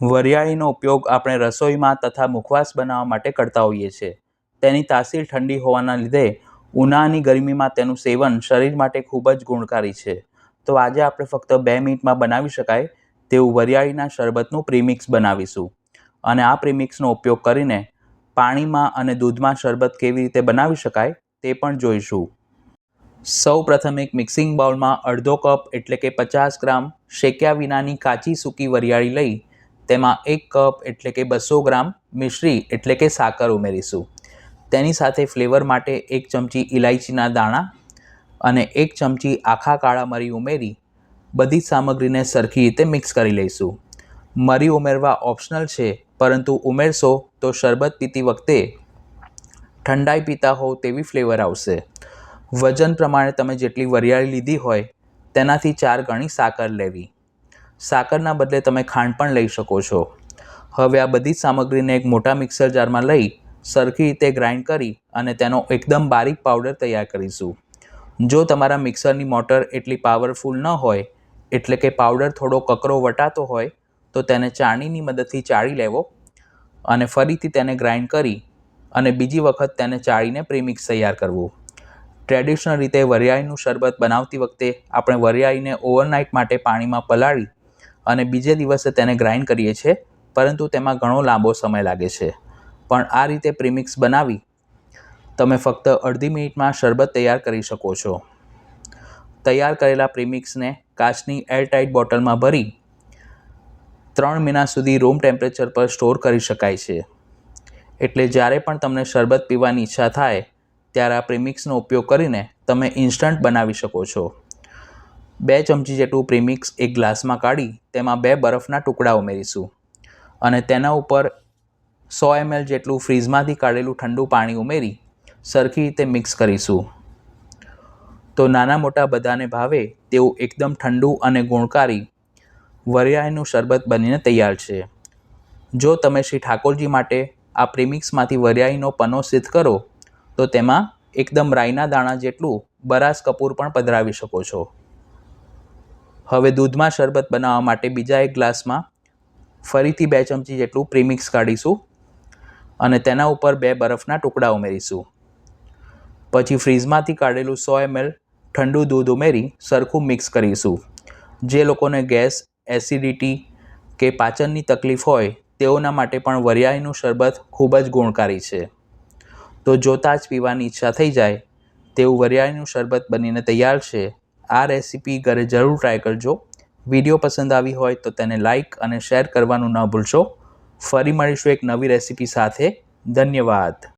વરિયાળીનો ઉપયોગ આપણે રસોઈમાં તથા મુખવાસ બનાવવા માટે કરતા હોઈએ છીએ. તેની તાસીર ઠંડી હોવાના લીધે ઉનાળાની ગરમીમાં તેનું સેવન શરીર માટે ખૂબ જ ગુણકારી છે. તો આજે આપણે ફક્ત 2 મિનિટમાં બનાવી શકાય તેવું વરિયાળીના શરબતનું પ્રીમિક્સ બનાવીશું. અને આ પ્રીમિક્સનો ઉપયોગ કરીને પાણીમાં અને દૂધમાં શરબત કેવી રીતે બનાવી શકાય તે પણ જોઈશું. સૌ પ્રથમ એક મિક્સિંગ બાઉલમાં અડધો કપ એટલે કે 50 ગ્રામ શેક્યા વિનાની કાચી સૂકી વરિયાળી લઈ તેમાં 1 કપ એટલે કે 200 ગ્રામ મિશ્રી એટલે કે સાકર ઉમેરીશું. તેની સાથે ફ્લેવર માટે 1 ચમચી ઇલાયચીના દાણા અને 1 ચમચી આખા કાળા મરી ઉમેરી બધી સામગ્રીને સરખી રીતે મિક્સ કરી લઈશું. મરી ઉમેરવા ઓપ્શનલ છે, પરંતુ ઉમેરશો તો શરબત પીતી વખતે ઠંડાઈ પીતા હોવ તેવી ફ્લેવર આવશે. વજન પ્રમાણે તમે જેટલી વરિયાળી લીધી હોય તેનાથી 4 ગણી સાકર લેવી. સાકરના બદલે તમે ખાંડ પણ લઈ શકો છો. હવે આ બધી સામગ્રીને એક મોટા મિક્સર જારમાં લઈ સરખી રીતે ગ્રાઇન્ડ કરી અને તેનો એકદમ બારીક પાવડર તૈયાર કરીશું. જો તમારા મિક્સરની મોટર એટલી પાવરફુલ ન હોય એટલે કે પાવડર થોડો કકરો વટાતો હોય તો તેને ચાળણીની મદદથી ચાળી લેવો અને ફરીથી તેને ગ્રાઇન્ડ કરી અને બીજી વખત તેને ચાળીને પ્રીમિક્સ તૈયાર કરવું. ટ્રેડિશનલ રીતે વરિયાળીનું શરબત બનાવતી વખતે આપણે વરિયાળીને ઓવરનાઇટ માટે પાણીમાં પલાળી અને બીજે દિવસે તેને ગ્રાઇન્ડ કરીએ છીએ, પરંતુ તેમાં ઘણો લાંબો સમય લાગે છે. પણ આ રીતે પ્રીમિક્સ બનાવી તમે ફક્ત અડધી મિનિટમાં શરબત તૈયાર કરી શકો છો. તૈયાર કરેલા પ્રીમિક્સને કાચની એરટાઇટ બોટલમાં ભરી 3 મહિના સુધી રૂમ ટેમ્પરેચર પર સ્ટોર કરી શકાય છે. એટલે જ્યારે પણ તમને શરબત પીવાની ઈચ્છા થાય ત્યારે આ પ્રીમિક્સનો ઉપયોગ કરીને તમે ઇન્સ્ટન્ટ બનાવી શકો છો. 2 ચમચી જેટલું પ્રીમિક્સ એક ગ્લાસમાં કાઢી તેમાં 2 બરફના ટુકડા ઉમેરીશું અને તેના ઉપર 100 ml જેટલું ફ્રીઝમાંથી કાઢેલું ઠંડુ પાણી ઉમેરી સરખી રીતે મિક્સ કરીશું. તો નાના મોટા બધાને ભાવે તેવું એકદમ ઠંડુ અને ગુણકારી વરિયાળીનું શરબત બનીને તૈયાર છે. જો તમે શ્રી ઠાકોરજી માટે આ પ્રીમિક્સમાંથી વરિયાળીનો પનો સિદ્ધ કરો તો તેમાં એકદમ રાઈના દાણા જેટલું બરાસ કપૂર પણ પધરાવી શકો છો. હવે દૂધમાં શરબત બનાવવા માટે બીજા એક ગ્લાસમાં ફરીથી 2 ચમચી જેટલું પ્રીમિક્સ કાઢીશું અને તેના ઉપર 2 બરફના ટુકડા ઉમેરીશું. પછી ફ્રીઝમાંથી કાઢેલું 100 ml ઠંડુ દૂધ ઉમેરી સરખું મિક્સ કરીશું. જે લોકોને ગેસ, એસિડિટી કે પાચનની તકલીફ હોય તેઓના માટે પણ વરિયાળીનું શરબત ખૂબ જ ગુણકારી છે. તો જોતાં જ પીવાની ઈચ્છા થઈ જાય તેવું વરિયાળીનું શરબત બનીને તૈયાર છે. આ રેસીપી ઘરે જરૂર ટ્રાય કરજો. વિડીયો પસંદ આવી હોય તો તેને લાઇક અને શેર કરવાનું ન ભૂલશો. ફરી મળીશું એક નવી રેસીપી સાથે. ધન્યવાદ.